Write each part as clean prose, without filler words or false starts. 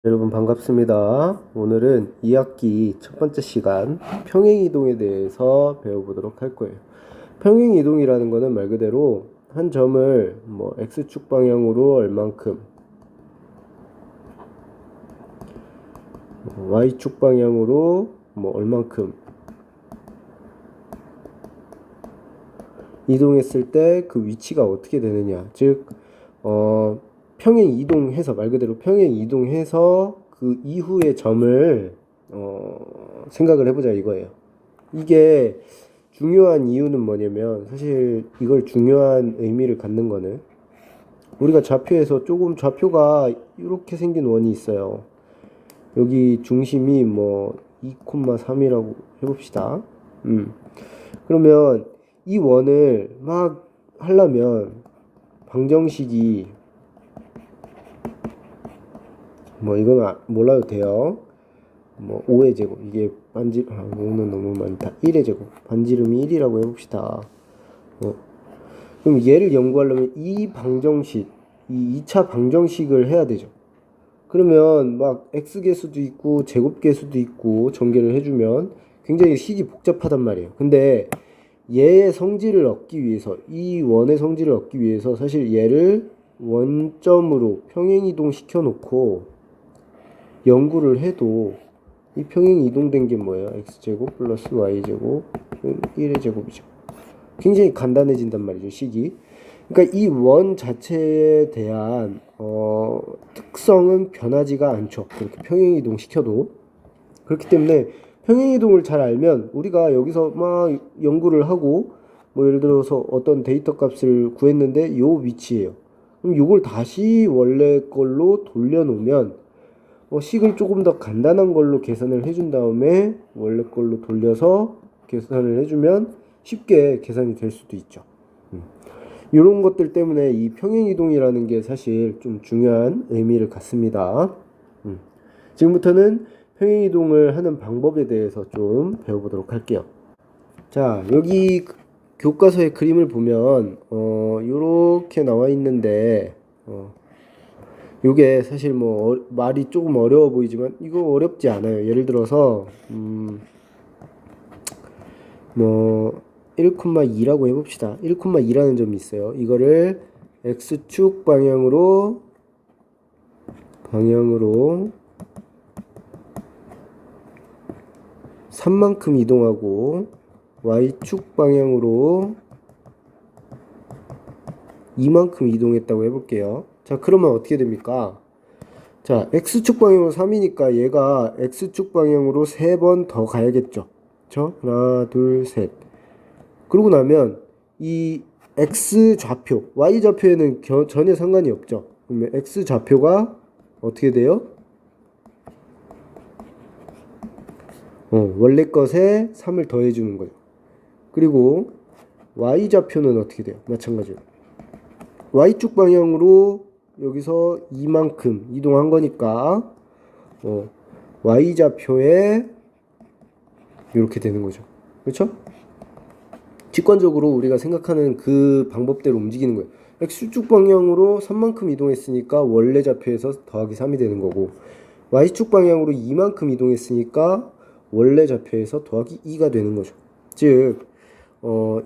여러분 반갑습니다. 오늘은 2학기 첫 번째 시간 평행이동에 대해서 배워보도록 할 거예요. 평행이동이라는 것은 말 그대로 한 점을 x축 방향으로 얼만큼, y축 방향으로 얼만큼 이동했을 때 그 위치가 어떻게 되느냐. 즉, 평행 이동해서, 말 그대로 평행 이동해서 그 이후의 점을 생각을 해보자 이거예요. 이게 중요한 이유는 뭐냐면, 사실 이걸 중요한 의미를 갖는 거는, 우리가 좌표에서 좌표가 이렇게 생긴 원이 있어요. 여기 중심이 2,3이라고 해봅시다. 그러면 이 원을 막 하려면 방정식이 이건 몰라도 돼요. 5의 제곱, 이게 5는 너무 많다. 1의 제곱, 반지름이 1이라고 해봅시다. 그럼 얘를 연구하려면 이 2차 방정식을 해야 되죠. 그러면 x계수도 있고 제곱계수도 있고 전개를 해주면 굉장히 식이 복잡하단 말이에요. 근데 얘의 성질을 얻기 위해서, 이 원의 성질을 얻기 위해서 사실 얘를 원점으로 평행이동 시켜놓고 연구를 해도 이 평행이동된 게 뭐예요? x제곱 플러스 y제곱 1의 제곱이죠. 굉장히 간단해진단 말이죠, 식이. 그러니까 이 원 자체에 대한 특성은 변하지가 않죠. 그렇게 평행이동 시켜도. 그렇기 때문에 평행이동을 잘 알면 우리가 여기서 막 연구를 하고 예를 들어서 어떤 데이터 값을 구했는데 요 위치예요. 그럼 요걸 다시 원래 걸로 돌려놓으면 식을 조금 더 간단한 걸로 계산을 해준 다음에 원래 걸로 돌려서 계산을 해주면 쉽게 계산이 될 수도 있죠. 이런 것들 때문에 이 평행이동이라는 게 사실 좀 중요한 의미를 갖습니다. 지금부터는 평행이동을 하는 방법에 대해서 좀 배워보도록 할게요. 자, 여기 교과서의 그림을 보면 요렇게 나와 있는데 요게 사실 말이 조금 어려워 보이지만 이거 어렵지 않아요. 예를 들어서 1,2라고 해봅시다. 1,2라는 점이 있어요. 이거를 x축 방향으로 3만큼 이동하고 y축 방향으로 2만큼 이동했다고 해볼게요. 자, 그러면 어떻게 됩니까? 자, x축 방향으로 3이니까 얘가 x축 방향으로 3번 더 가야겠죠. 그쵸? 하나, 둘, 셋. 그러고 나면 이 x 좌표, y 좌표에는 전혀 상관이 없죠. 그러면 x 좌표가 어떻게 돼요? 원래 것에 3을 더해주는 거예요. 그리고 y 좌표는 어떻게 돼요? 마찬가지로 y축 방향으로 여기서 이만큼 이동한 거니까 y 좌표에 이렇게 되는 거죠. 그렇죠? 직관적으로 우리가 생각하는 그 방법대로 움직이는 거예요. x축 방향으로 3만큼 이동했으니까 원래 좌표에서 더하기 3이 되는 거고, y축 방향으로 2만큼 이동했으니까 원래 좌표에서 더하기 2가 되는 거죠. 즉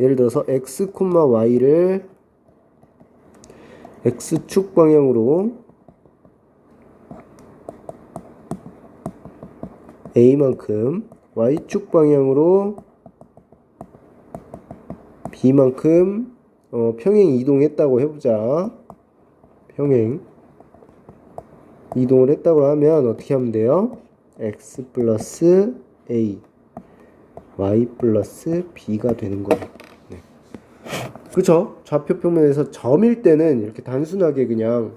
예를 들어서 x, y를 x축 방향으로 a만큼, y축 방향으로 b만큼 평행 이동했다고 해보자. 평행 이동을 했다고 하면 어떻게 하면 돼요? x 플러스 a, y 플러스 b가 되는 거예요. 네. 그쵸? 좌표 평면에서 점일 때는 이렇게 단순하게 그냥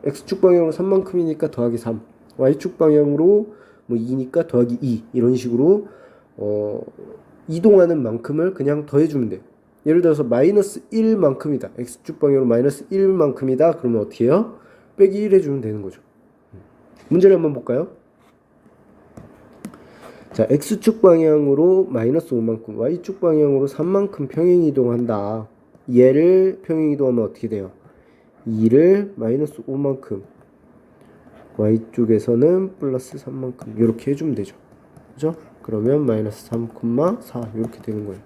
x축 방향으로 3만큼이니까 더하기 3, y축 방향으로 2니까 더하기 2 이런 식으로 이동하는 만큼을 그냥 더해주면 돼요. 예를 들어서 마이너스 1만큼이다. x축 방향으로 마이너스 1만큼이다. 그러면 어떻게 해요? 빼기 1 해주면 되는 거죠. 문제를 한번 볼까요? 자, x축 방향으로 마이너스 5만큼, y축 방향으로 3만큼 평행이동한다. 얘를 평행이동하면 어떻게 돼요? 2를 마이너스 5만큼 y쪽에서는 플러스 3만큼 이렇게 해주면 되죠. 그죠? 그러면 마이너스 3,4 이렇게 되는 거예요.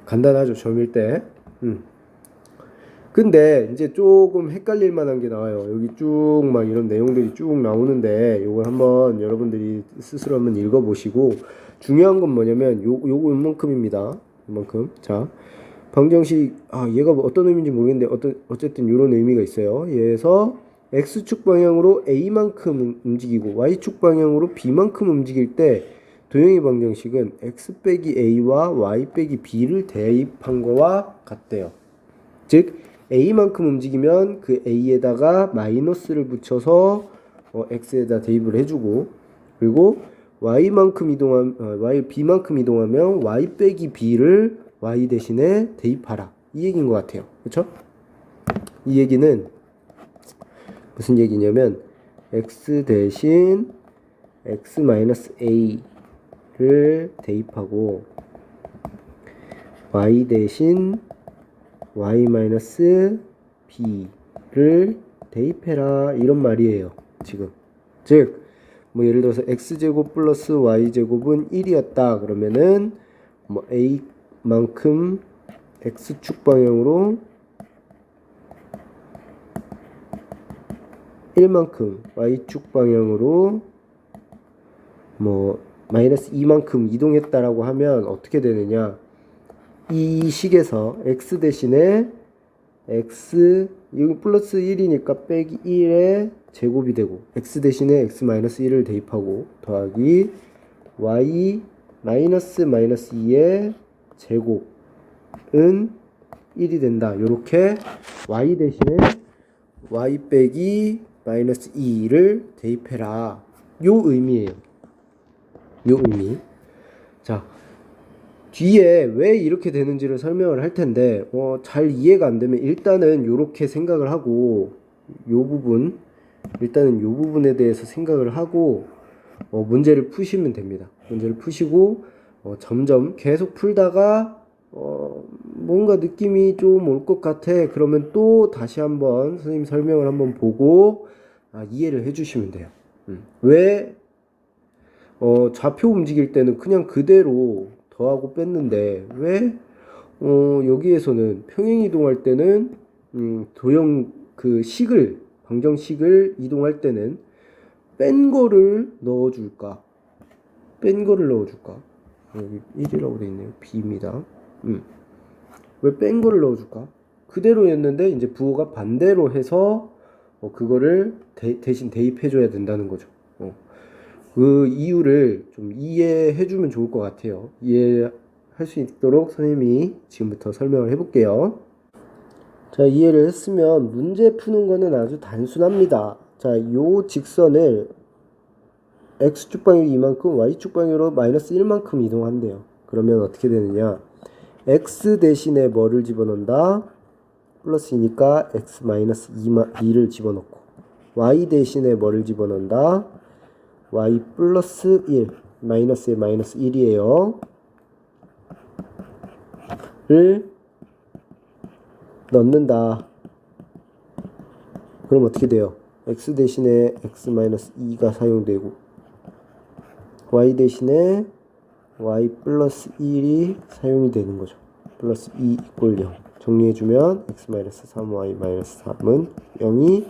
간단하죠, 점일 때. 근데 이제 조금 헷갈릴 만한 게 나와요. 여기 쭉 막 이런 내용들이 쭉 나오는데 요걸 한번 여러분들이 스스로 한번 읽어보시고, 중요한 건 뭐냐면 요거 이만큼입니다. 이만큼. 자, 방정식, 얘가 뭐 어떤 의미인지 모르겠는데 어쨌든 이런 의미가 있어요. 얘에서 x축 방향으로 a만큼 움직이고 y축 방향으로 b만큼 움직일 때 도형의 방정식은 x 빼기 a와 y 빼기 b를 대입한 거와 같대요. 즉 a만큼 움직이면 그 a에다가 마이너스를 붙여서 x에다 대입을 해주고, 그리고 y만큼 b만큼 이동하면 y 빼기 b를 y 대신에 대입하라, 이 얘기인 것 같아요. 그쵸? 이 얘기는 무슨 얘기냐면 x 대신 x 마이너스 a를 대입하고 y 대신 y 마이너스 b를 대입해라, 이런 말이에요. 지금 즉 뭐 예를 들어서 x제곱 플러스 y제곱은 1이었다 그러면은 뭐 a만큼 x축 방향으로 1만큼 y축 방향으로 뭐 마이너스 2만큼 이동했다라고 하면 어떻게 되느냐, 이 식에서 x 대신에 x, 여기 플러스 1이니까 빼기 1의 제곱이 되고, x 대신에 x 마이너스 1을 대입하고 더하기 y 마이너스 2의 제곱은 1이 된다. 요렇게 y 대신에 y 빼기 마이너스 2를 대입해라, 요 의미예요. 요 의미. 자, 뒤에 왜 이렇게 되는지를 설명을 할 텐데, 잘 이해가 안 되면 일단은 요렇게 생각을 하고, 일단은 요 부분에 대해서 생각을 하고, 문제를 푸시면 됩니다. 문제를 푸시고, 점점 계속 풀다가, 뭔가 느낌이 좀 올 것 같아. 그러면 또 다시 한번 선생님 설명을 한번 보고, 이해를 해주시면 돼요. 왜, 좌표 움직일 때는 그냥 그대로 더하고 뺐는데, 왜, 여기에서는 평행 이동할 때는, 도형 그 방정식을 이동할 때는 뺀 거를 넣어줄까? 여기 1이라고 되어 있네요. b입니다. 왜 뺀 거를 넣어줄까? 그대로였는데 이제 부호가 반대로 해서 그거를 대신 대입해줘야 된다는 거죠. 그 이유를 좀 이해해주면 좋을 것 같아요. 이해할 수 있도록 선생님이 지금부터 설명을 해볼게요. 자, 이해를 했으면 문제 푸는 거는 아주 단순합니다. 자, 요 직선을 x축 방향 이만큼, y축 방향으로 마이너스 1만큼 이동한대요. 그러면 어떻게 되느냐? x 대신에 뭐를 집어넣는다? 플러스이니까 x 마이너스 2를 집어넣고, y 대신에 뭐를 집어넣는다? y 플러스 1, 마이너스에 마이너스 1이에요. 를 넣는다. 그럼 어떻게 돼요? x 대신에 x 마이너스 2가 사용되고, y 대신에 y 플러스 1이 사용이 되는 거죠. 플러스 2 이꼴 0. 정리해주면 x 마이너스 3, y 마이너스 3은 0이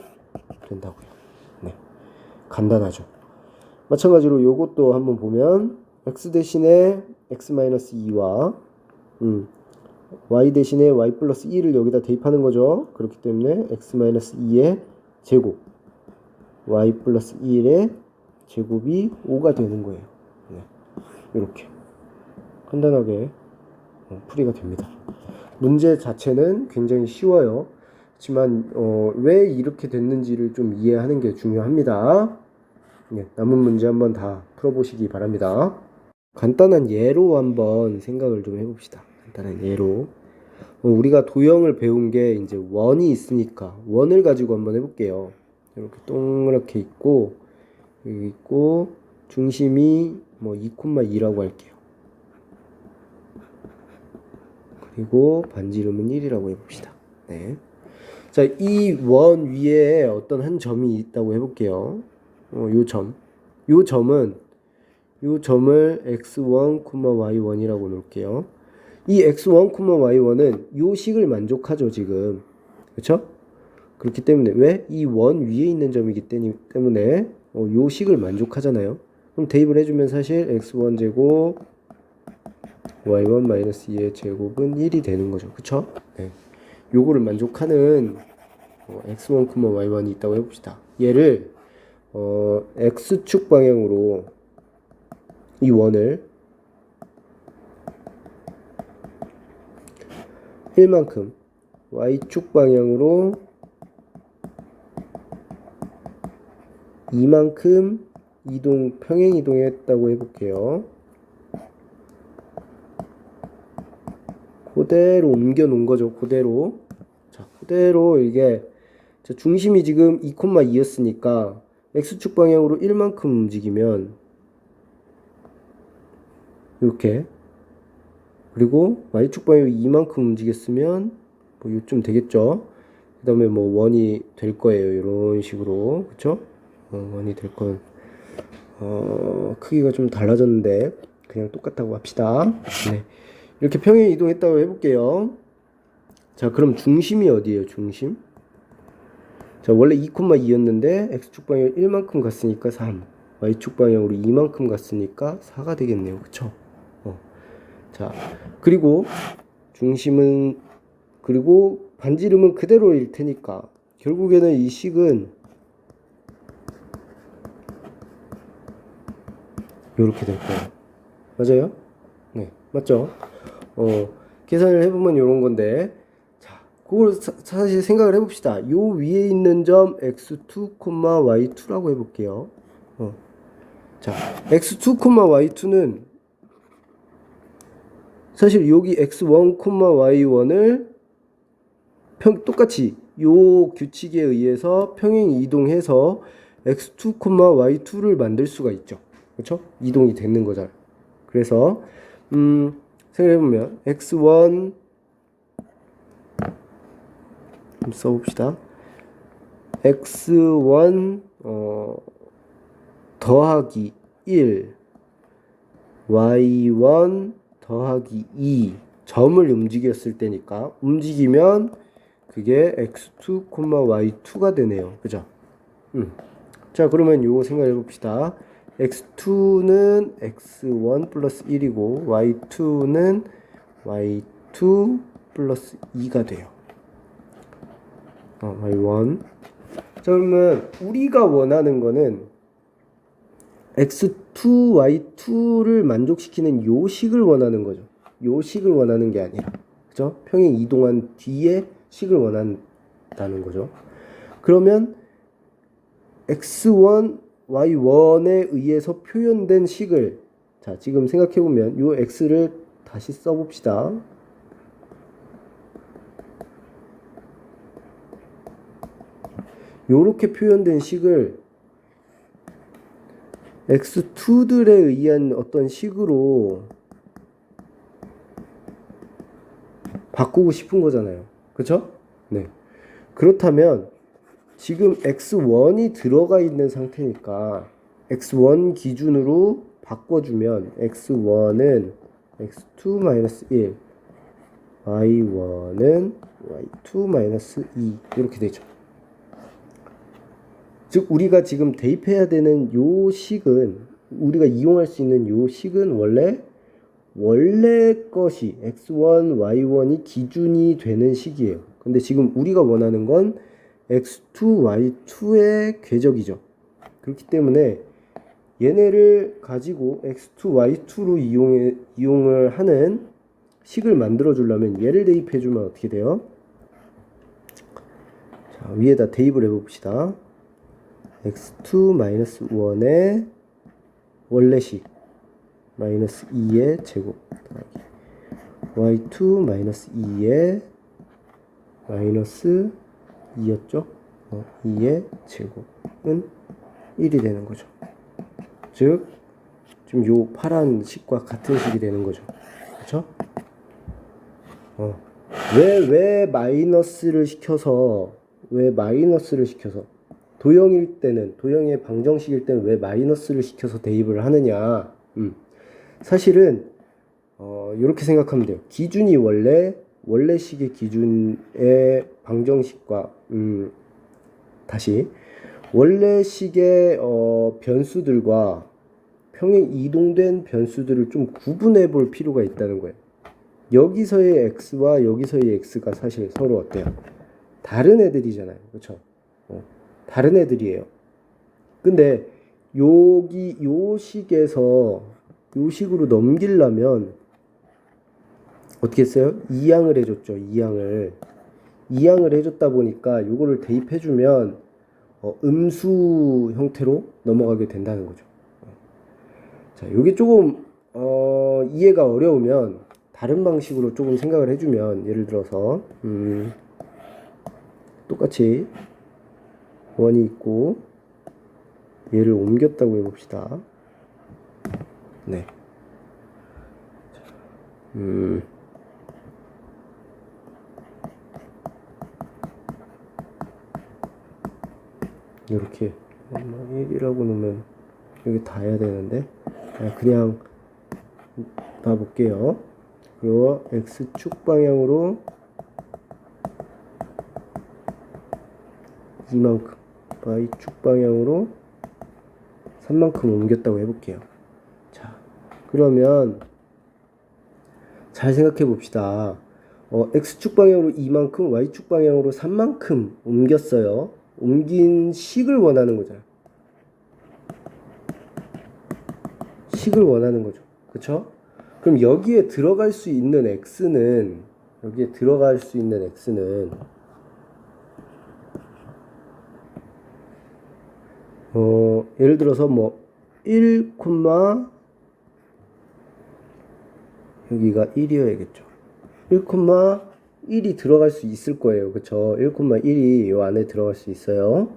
된다고요. 네, 간단하죠. 마찬가지로 요것도 한번 보면 x 대신에 x 마이너스 2와 y 대신에 y 플러스 1을 여기다 대입하는 거죠. 그렇기 때문에 x 마이너스 2의 제곱, y 플러스 1의 제곱이 5가 되는 거예요. 네, 이렇게 간단하게 풀이가 됩니다. 문제 자체는 굉장히 쉬워요. 하지만 왜 이렇게 됐는지를 좀 이해하는 게 중요합니다. 네, 남은 문제 한번 다 풀어보시기 바랍니다. 간단한 예로 한번 생각을 좀 해봅시다. 간단한 예로. 우리가 도형을 배운 게 이제 원이 있으니까 원을 가지고 한번 해볼게요. 이렇게 동그랗게 있고, 여기 있고, 중심이 뭐 2,2라고 할게요. 그리고 반지름은 1이라고 해봅시다. 네. 자, 이 원 위에 어떤 한 점이 있다고 해볼게요. 요 점은 요 점을 x1, y1이라고 놓을게요. 이 x1, y1은 요 식을 만족하죠, 지금. 그쵸? 그렇기 때문에 왜? 이 원 위에 있는 점이기 때문에 요 식을 만족하잖아요. 그럼 대입을 해주면 사실 x1 제곱 y1 마이너스 2의 제곱은 1이 되는 거죠. 그쵸? 네. 요거를 만족하는 x1, y1이 있다고 해봅시다. 얘를 x축 방향으로 이 원을 1만큼 y축 방향으로 2만큼 평행 이동했다고 해볼게요. 그대로 옮겨 놓은 거죠. 그대로. 자, 그대로 이게 중심이 지금 2,2였으니까 x축 방향으로 1만큼 움직이면 이렇게, 그리고 y축 방향으로 2만큼 움직였으면 뭐 요쯤 되겠죠. 그 다음에 뭐 원이 될 거예요. 이런 식으로. 그쵸? 원이 될 건 크기가 좀 달라졌는데 그냥 똑같다고 합시다. 네. 이렇게 평행 이동했다고 해볼게요. 자, 그럼 중심이 어디예요? 중심? 자, 원래 2,2였는데 x축 방향 1만큼 갔으니까 3, y축 방향으로 2만큼 갔으니까 4가 되겠네요. 그쵸? 자, 그리고 중심은, 그리고 반지름은 그대로일 테니까 결국에는 이 식은 이렇게 될 거예요. 맞아요? 네, 맞죠? 계산을 해보면 이런 건데, 자, 그걸 사실 생각을 해봅시다. 요 위에 있는 점 x2, y2라고 해볼게요. 자, x2, y2는 사실 여기 x1, y1을 똑같이 요 규칙에 의해서 평행 이동해서 x2, y2를 만들 수가 있죠. 그렇죠? 이동이 되는 거잖아요. 그래서 생각해보면 x1 써봅시다. x1 더하기 1 y1 더하기 2 점을 움직였을 때니까 움직이면 그게 x2, y2가 되네요. 그죠? 자, 그러면 요거 생각해 봅시다. x2는 x1 플러스 1이고 y2는 y2 플러스 2가 돼요. y1. 자, 그러면 우리가 원하는 거는 x2, y2를 만족시키는 요 식을 원하는 거죠. 요 식을 원하는 게 아니라, 그죠? 평행 이동한 뒤에 식을 원한다는 거죠. 그러면 x1, y1에 의해서 표현된 식을, 자, 지금 생각해보면 요 x를 다시 써봅시다. 요렇게 표현된 식을 x2들에 의한 어떤 식으로 바꾸고 싶은 거잖아요. 그쵸? 네. 그렇다면 지금 x1이 들어가 있는 상태니까 x1 기준으로 바꿔주면 x1은 x2-1, y1은 y2-2 이렇게 되죠. 즉 우리가 지금 대입해야 되는 요 식은, 우리가 이용할 수 있는 요 식은 원래 것이 x1, y1이 기준이 되는 식이에요. 근데 지금 우리가 원하는 건 x2, y2의 궤적이죠. 그렇기 때문에 얘네를 가지고 x2, y2로 이용을 하는 식을 만들어 주려면 얘를 대입해 주면 어떻게 돼요? 자, 위에다 대입을 해 봅시다. x2-1의 원래식 마이너스 2의 제곱 더하기 y2-2의 마이너스 2였죠? 2의 제곱은 1이 되는 거죠. 즉 지금 요 파란 식과 같은 식이 되는 거죠. 그렇죠? 왜 마이너스를 시켜서 도형일 때는, 도형의 방정식일 때는 왜 마이너스를 시켜서 대입을 하느냐. 사실은 이렇게 생각하면 돼요. 기준이 원래식의 기준의 방정식과 다시 원래식의 변수들과 평행 이동된 변수들을 좀 구분해 볼 필요가 있다는 거예요. 여기서의 x와 여기서의 x가 사실 서로 어때요? 다른 애들이잖아요. 그렇죠? 다른 애들이에요. 근데 여기 요 식에서 요 식으로 넘기려면 어떻게 했어요? 이항을 해줬죠. 이항을 해줬다 보니까 요거를 대입해주면 음수 형태로 넘어가게 된다는 거죠. 자, 요게 조금 이해가 어려우면 다른 방식으로 조금 생각을 해주면, 예를 들어서 똑같이 원이 있고 얘를 옮겼다고 해봅시다. 네. 이렇게 1이라고 놓으면 여기 다 해야 되는데 그냥 봐볼게요. 그리고 x축 방향으로 이만큼, y축 방향으로 3만큼 옮겼다고 해볼게요. 자, 그러면 잘 생각해 봅시다. x축 방향으로 2만큼, y축 방향으로 3만큼 옮겼어요. 옮긴 식을 원하는 거잖아요. 식을 원하는 거죠. 그쵸? 그럼 여기에 들어갈 수 있는 x는, 예를 들어서 뭐 1, 여기가 1이어야겠죠. 1이 들어갈 수 있을 거예요. 그쵸? 1,1이 이 안에 들어갈 수 있어요.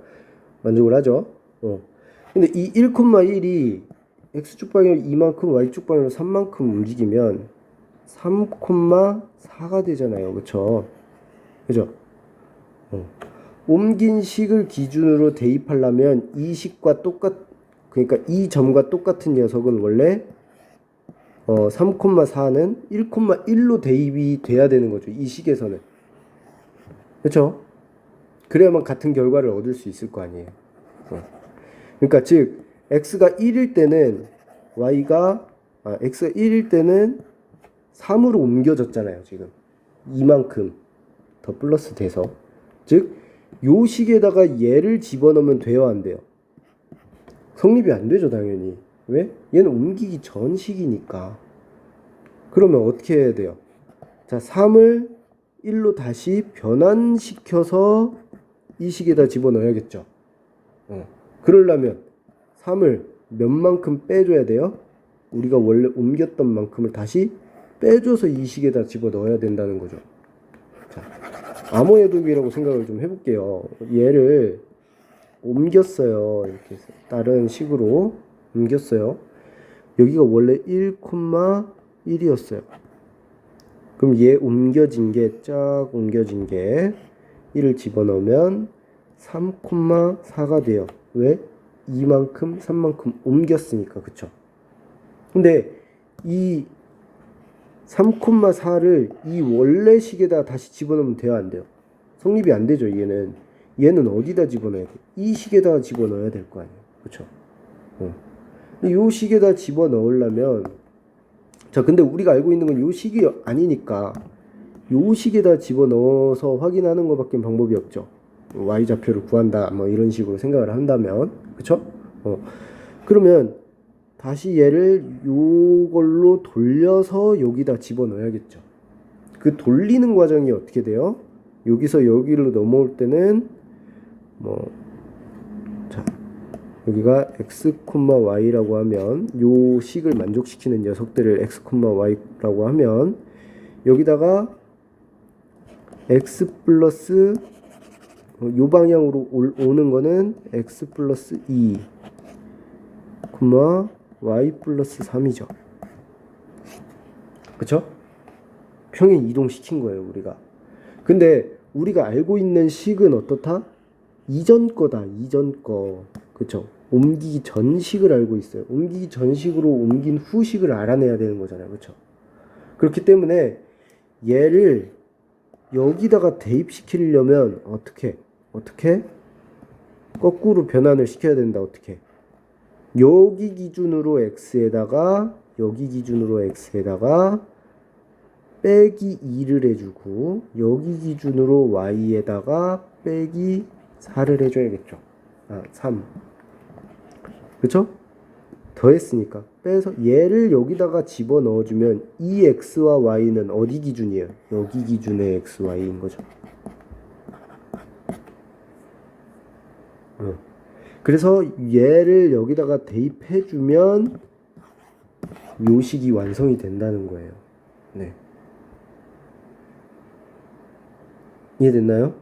만족을 하죠? 근데 이 1,1이 x축 방향으로 2만큼, y축 방향으로 3만큼 움직이면 3,4가 되잖아요. 그쵸? 그죠? 옮긴 식을 기준으로 대입하려면 이 식과 그러니까 이 점과 똑같은 녀석은 원래 3,4는 1,1로 대입이 돼야 되는 거죠. 이 식에서는. 그렇죠? 그래야만 같은 결과를 얻을 수 있을 거 아니에요. 그러니까 즉 x가 1일 때는 x가 1일 때는 3으로 옮겨졌잖아요. 지금 이만큼 더 플러스 돼서, 즉 요 식에다가 얘를 집어넣으면 돼요, 안 돼요? 성립이 안 되죠, 당연히. 왜? 얘는 옮기기 전 식이니까. 그러면 어떻게 해야 돼요? 자, 3을 1로 다시 변환시켜서 이 식에다 집어넣어야겠죠. 그러려면 3을 몇 만큼 빼줘야 돼요? 우리가 원래 옮겼던 만큼을 다시 빼줘서 이 식에다 집어넣어야 된다는 거죠. 자, 암호해독이라고 생각을 좀 해볼게요. 얘를 옮겼어요. 이렇게 다른 식으로 옮겼어요. 여기가 원래 1,1이었어요. 그럼 얘 옮겨진 게 1을 집어넣으면 3,4가 돼요. 왜? 2만큼, 3만큼 옮겼으니까. 그쵸? 근데 이 3,4를 이 원래 식에다 다시 집어넣으면 돼요, 안 돼요? 성립이 안 되죠, 얘는 어디다 집어넣어야 돼? 이 식에다 집어넣어야 될 거 아니에요. 그쵸? 이 식에다 집어넣으려면, 자, 근데 우리가 알고 있는 건 이 식이 아니니까 이 식에다 집어넣어서 확인하는 것밖에 방법이 없죠. y좌표를 구한다, 뭐 이런 식으로 생각을 한다면. 그쵸? 그러면 다시 얘를 요걸로 돌려서 여기다 집어넣어야겠죠. 그 돌리는 과정이 어떻게 돼요? 여기서 여기로 넘어올 때는 자, 여기가 x, y라고 하면 요 식을 만족시키는 녀석들을 x, y라고 하면 여기다가 x 플러스 요 방향으로 오는 거는 x 플러스 2, y 플러스 3이죠. 그쵸? 평행 이동시킨 거예요, 우리가. 근데 우리가 알고 있는 식은 어떻다? 이전 거다. 이전 거. 그쵸? 옮기기 전식을 알고 있어요. 옮기기 전식으로 옮긴 후식을 알아내야 되는 거잖아요. 그쵸? 그렇기 때문에 얘를 여기다가 대입시키려면 어떻게 거꾸로 변환을 시켜야 된다. 어떻게 여기 기준으로 x에다가 여기 기준으로 x에다가 빼기 2를 해주고 여기 기준으로 y에다가 빼기 4를 해줘야겠죠. 3. 그쵸? 더했으니까 빼서 얘를 여기다가 집어넣어주면 이 x와 y는 어디 기준이에요? 여기 기준의 x, y인 거죠. 그래서 얘를 여기다가 대입해주면 요식이 완성이 된다는 거예요. 네. 이해됐나요?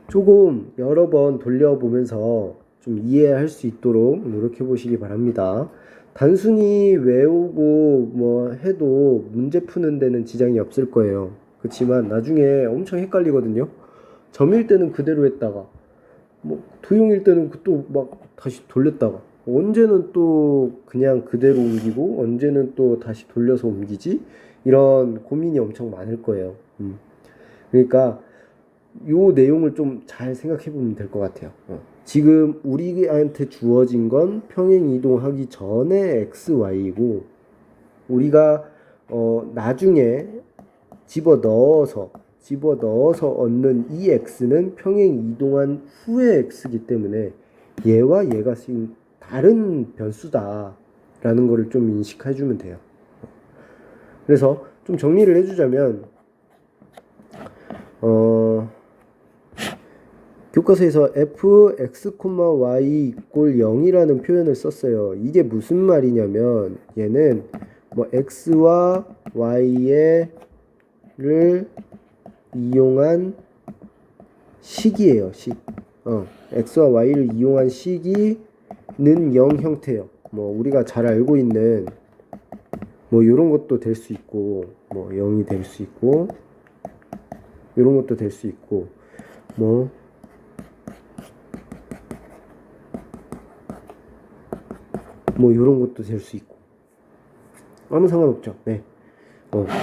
조금 여러 번 돌려보면서 좀 이해할 수 있도록 노력해 보시기 바랍니다. 단순히 외우고 뭐 해도 문제 푸는 데는 지장이 없을 거예요. 그렇지만 나중에 엄청 헷갈리거든요. 점일 때는 그대로 했다가 뭐 도형일 때는 또 막 다시 돌렸다가 언제는 또 그냥 그대로 옮기고 언제는 또 다시 돌려서 옮기지, 이런 고민이 엄청 많을 거예요. 그러니까 요 내용을 좀 잘 생각해 보면 될 것 같아요. 지금 우리한테 주어진 건 평행 이동하기 전에 x, y이고 우리가 나중에 집어넣어서 얻는 이 x는 평행 이동한 후의 x이기 때문에 얘와 얘가 지금 다른 변수다라는 거를 좀 인식해 주면 돼요. 그래서 좀 정리를 해주자면 교과서에서 fx, y = 0이라는 표현을 썼어요. 이게 무슨 말이냐면 얘는 뭐 x와 y를 이용한 식이에요. 식. x와 y를 이용한 식이는 0 형태예요. 뭐 우리가 잘 알고 있는 뭐 이런 것도 될 수 있고 뭐 0이 될 수 있고 이런 것도 될 수 있고 뭐 이런 것도 될 수 있고 아무 상관없죠. 네.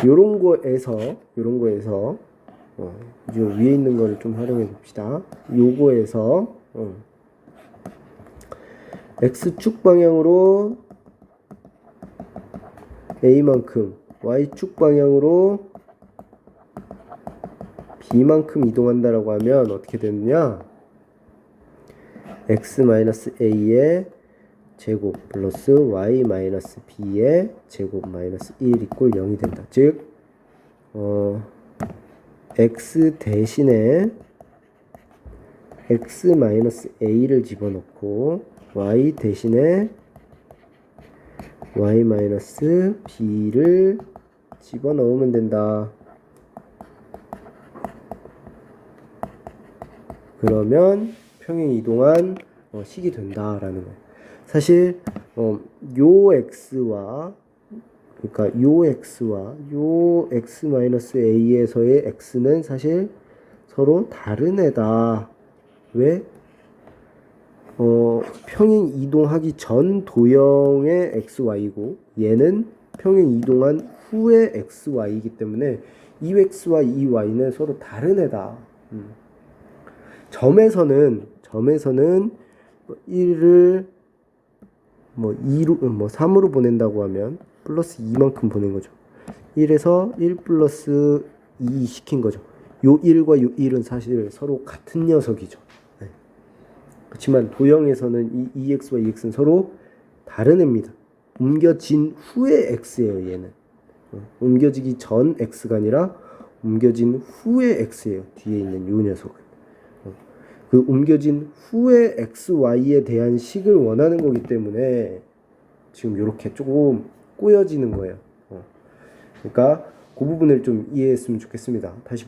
요런 거에서 이 위에 있는 거를 좀 활용해 봅시다. 요거에서 x축 방향으로 a만큼, y축 방향으로 b만큼 이동한다라고 하면 어떻게 되느냐? x-a의 제곱 플러스 y-b의 제곱 마이너스 1 이꼴 0이 된다. 즉 x 대신에 x-a를 집어넣고 y 대신에 y-b를 집어넣으면 된다. 그러면 평행 이동한 식이 된다라는 거예요. 사실 요 x와 그러니까 요 x와 요 x-a에서의 x는 사실 서로 다른 애다. 왜? 평행 이동하기 전 도형의 xy고 얘는 평행 이동한 후의 xy이기 때문에 이 x와 이 y는 서로 다른 애다. 점에서는 1을 2로 3으로 보낸다고 하면 플러스 2만큼 보낸 거죠. 1에서 1 플러스 2 시킨 거죠. 요 1과 요 1은 사실 서로 같은 녀석이죠. 네. 그렇지만 도형에서는 이 2x와 2x는 서로 다른 애입니다. 옮겨진 후의 x예요. 얘는 옮겨지기 전 x가 아니라 옮겨진 후의 x예요. 뒤에 있는 요 녀석은. 그 옮겨진 후의 xy에 대한 식을 원하는 거기 때문에 지금 이렇게 조금 꼬여지는 거예요. 그러니까 그 부분을 좀 이해했으면 좋겠습니다. 다시